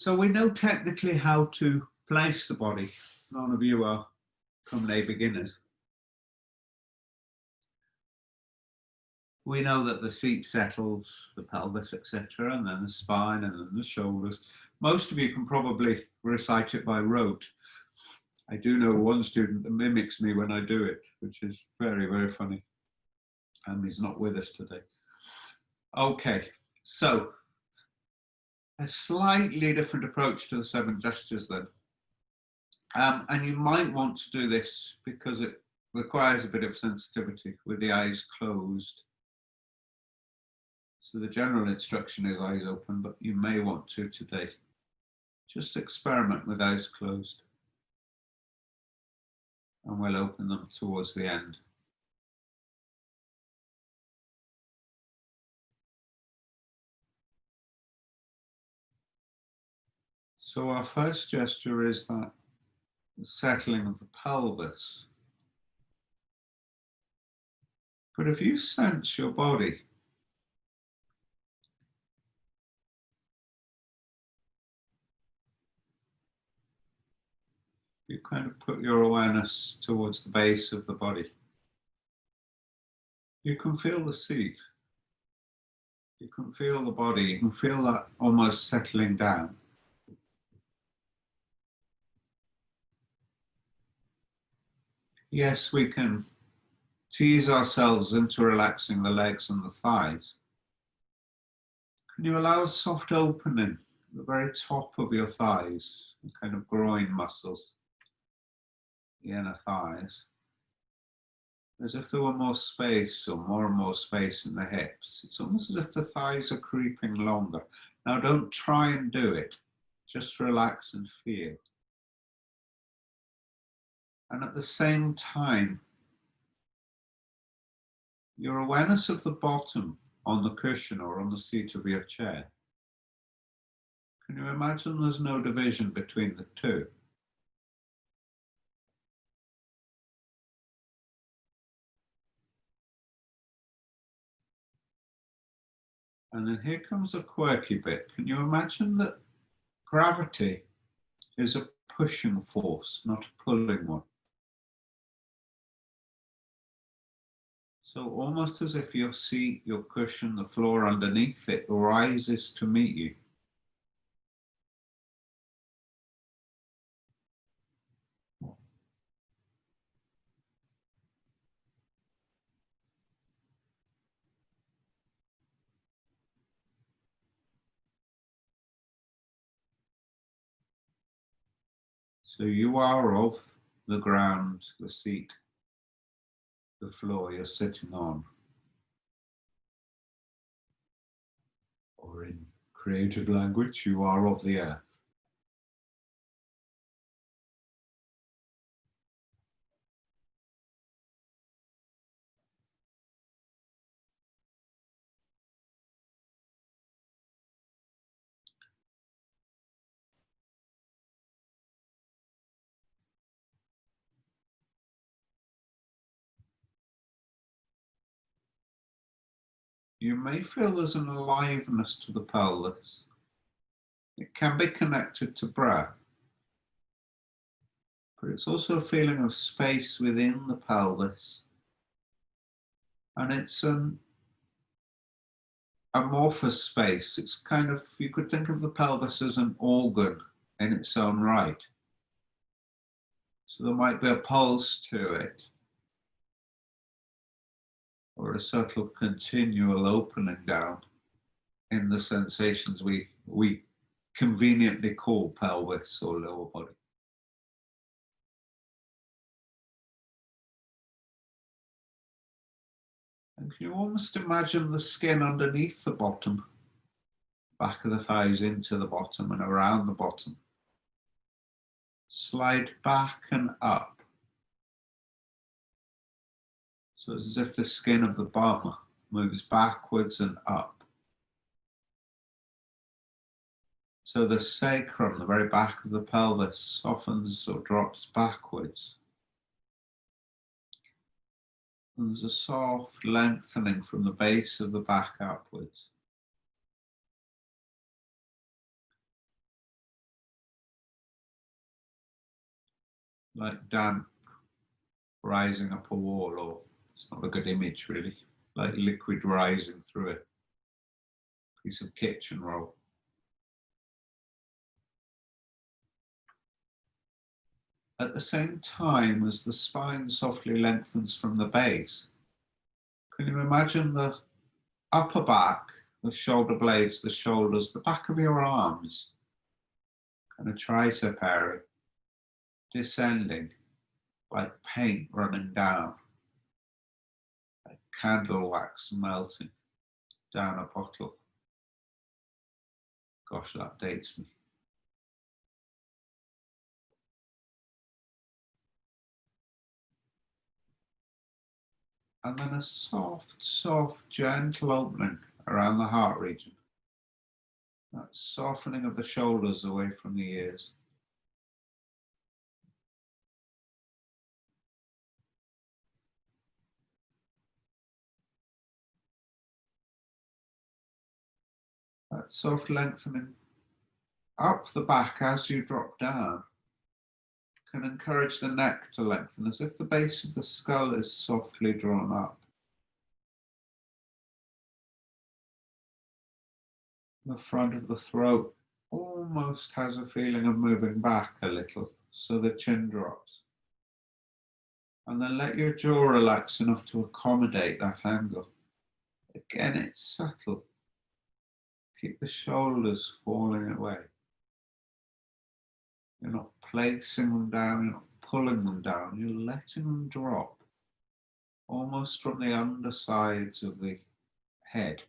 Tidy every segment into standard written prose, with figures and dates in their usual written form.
So we know technically how to place the body. None of you are Kum Nye beginners. We know that the seat settles, the pelvis, etc., and then the spine, and then the shoulders. Most of you can probably recite it by rote. I do know one student that mimics me when I do it, which is very, very funny. And he's not with us today. Okay, so a slightly different approach to the 7 gestures then. And you might want to do this because it requires a bit of sensitivity with the eyes closed. So the general instruction is eyes open, but you may want to today. Just experiment with eyes closed. And we'll open them towards the end. So our first gesture is that settling of the pelvis. But if you sense your body, you kind of put your awareness towards the base of the body. You can feel the seat. You can feel the body. You can feel that almost settling down. Yes, we can tease ourselves into relaxing the legs and the thighs. Can you allow a soft opening at the very top of your thighs, the kind of groin muscles, the inner thighs, as if there were more space or more and more space in the hips. It's almost as if the thighs are creeping longer. Now don't try and do it, just relax and feel. And at the same time, your awareness of the bottom on the cushion or on the seat of your chair. Can you imagine there's no division between the two? And then here comes a quirky bit. Can you imagine that gravity is a pushing force, not a pulling one? So almost as if your seat, your cushion, the floor underneath it rises to meet you. So you are of the ground, the seat, the floor you're sitting on. Or in creative language, you are of the earth. You may feel there's an aliveness to the pelvis. It can be connected to breath, but it's also a feeling of space within the pelvis. And it's an amorphous space. It's kind of, you could think of the pelvis as an organ in its own right. So there might be a pulse to it, or a subtle continual opening down in the sensations we conveniently call pelvis or lower body. And can you almost imagine the skin underneath the bottom, back of the thighs into the bottom and around the bottom? Slide back and up. So it's as if the skin of the bum moves backwards and up. So the sacrum, the very back of the pelvis, softens or drops backwards. And there's a soft lengthening from the base of the back upwards. like damp rising up a wall, or it's not a good image really, like liquid rising through a piece of kitchen roll. At the same time as the spine softly lengthens from the base, can you imagine the upper back, the shoulder blades, the shoulders, the back of your arms, kind of tricep area, descending like paint running down, like candle wax melting down a bottle. Gosh, that dates me. And then a soft, soft, gentle opening around the heart region. That softening of the shoulders away from the ears. That soft lengthening up the back as you drop down can encourage the neck to lengthen as if the base of the skull is softly drawn up. The front of the throat almost has a feeling of moving back a little, so the chin drops. And then let your jaw relax enough to accommodate that angle. Again, it's subtle. Keep the shoulders falling away. You're not placing them down, you're not pulling them down, you're letting them drop almost from the undersides of the head.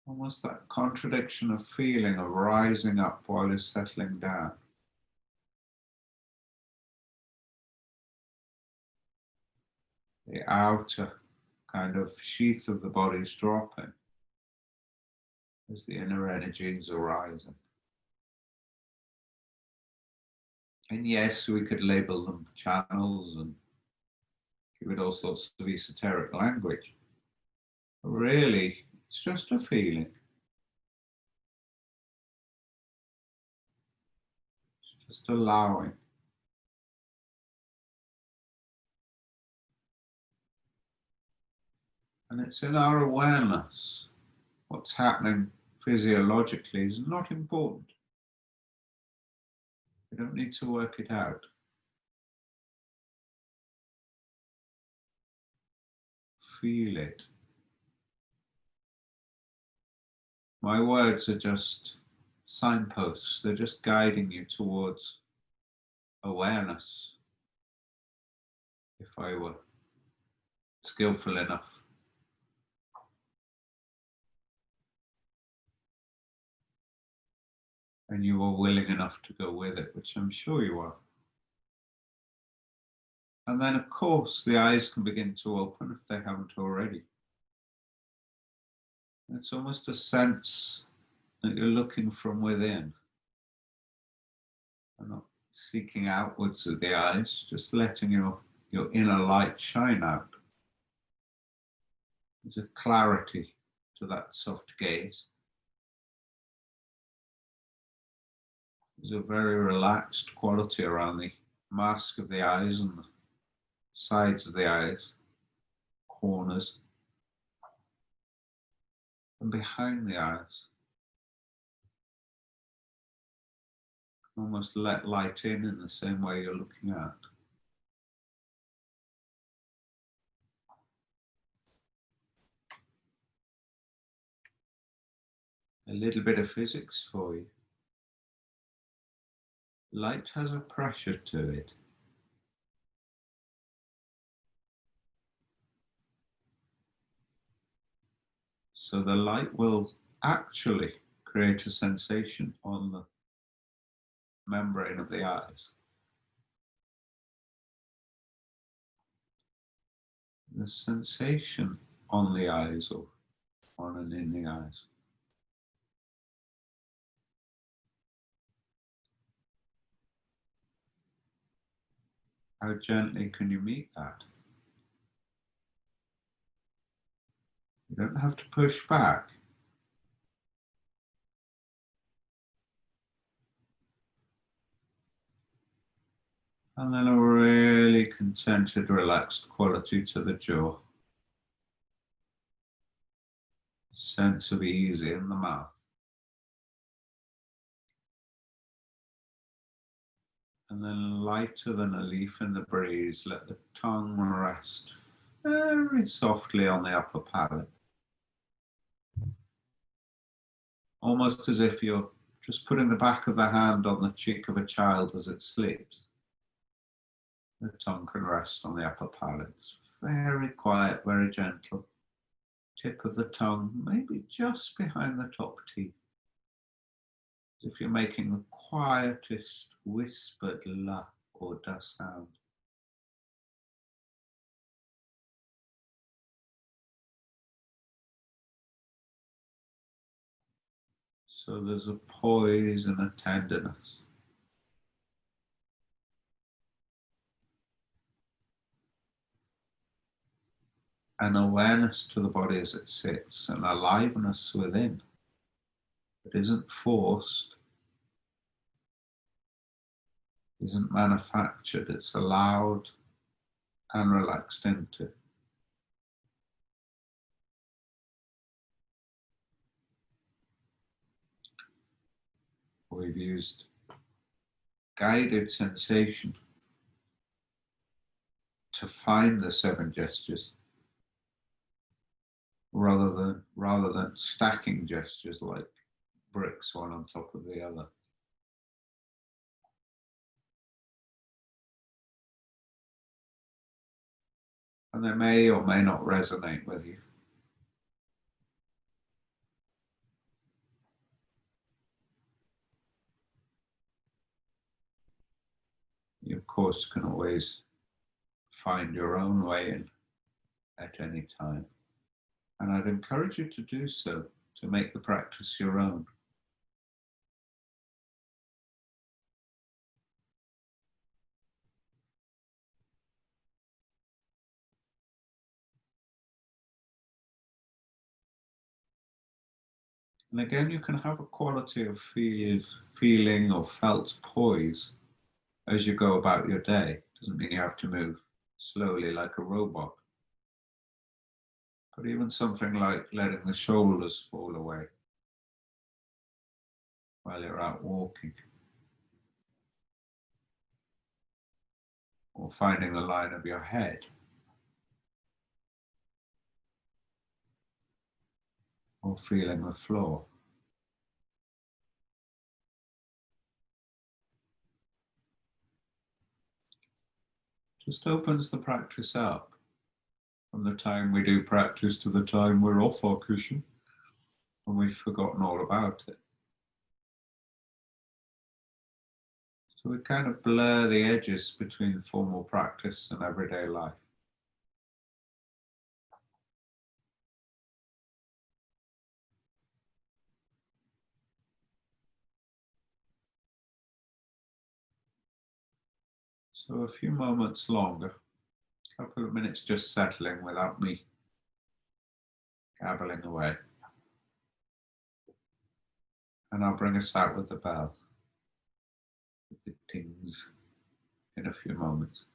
Almost that contradiction of feeling of rising up while you're settling down. The outer kind of sheath of the body is dropping as the inner energies are rising. And yes, we could label them channels and give it all sorts of esoteric language. But really, it's just a feeling. It's just allowing. And it's in our awareness. What's happening physiologically is not important. We don't need to work it out. Feel it. My words are just signposts. They're just guiding you towards awareness. If I were skillful enough. And you are willing enough to go with it, which I'm sure you are. And then, of course, the eyes can begin to open if they haven't already. It's almost a sense that you're looking from within. And not seeking outwards of the eyes, just letting your inner light shine out. There's a clarity to that soft gaze. There's a very relaxed quality around the mask of the eyes and the sides of the eyes, corners, and behind the eyes. Almost let light in the same way you're looking out. A little bit of physics for you. Light has a pressure to it. So the light will actually create a sensation on the membrane of the eyes. The sensation on the eyes or on and in the eyes. How gently can you meet that? You don't have to push back. And then a really contented, relaxed quality to the jaw. Sense of ease in the mouth. And then lighter than a leaf in the breeze, let the tongue rest very softly on the upper palate. Almost as if you're just putting the back of the hand on the cheek of a child as it sleeps. The tongue can rest on the upper palate. It's very quiet, very gentle. Tip of the tongue, maybe just behind the top teeth. As if you're making the quietest whispered la or da sound. So there's a poise and a tenderness. An awareness to the body as it sits, an aliveness within. It isn't forced, isn't manufactured, it's allowed and relaxed into. We've used guided sensation to find the 7 gestures rather than stacking gestures like bricks one on top of the other. And they may or may not resonate with you. You, of course, can always find your own way in at any time. And I'd encourage you to do so, to make the practice your own. And again, you can have a quality of feeling or felt poise as you go about your day. Doesn't mean you have to move slowly like a robot. But even something like letting the shoulders fall away while you're out walking. Or finding the line of your head. Or feeling the floor. Just opens the practice up from the time we do practice to the time we're off our cushion and we've forgotten all about it. So we kind of blur the edges between formal practice and everyday life. So a few moments longer, a couple of minutes just settling without me gabbling away. And I'll bring us out with the bell, with the tings in a few moments.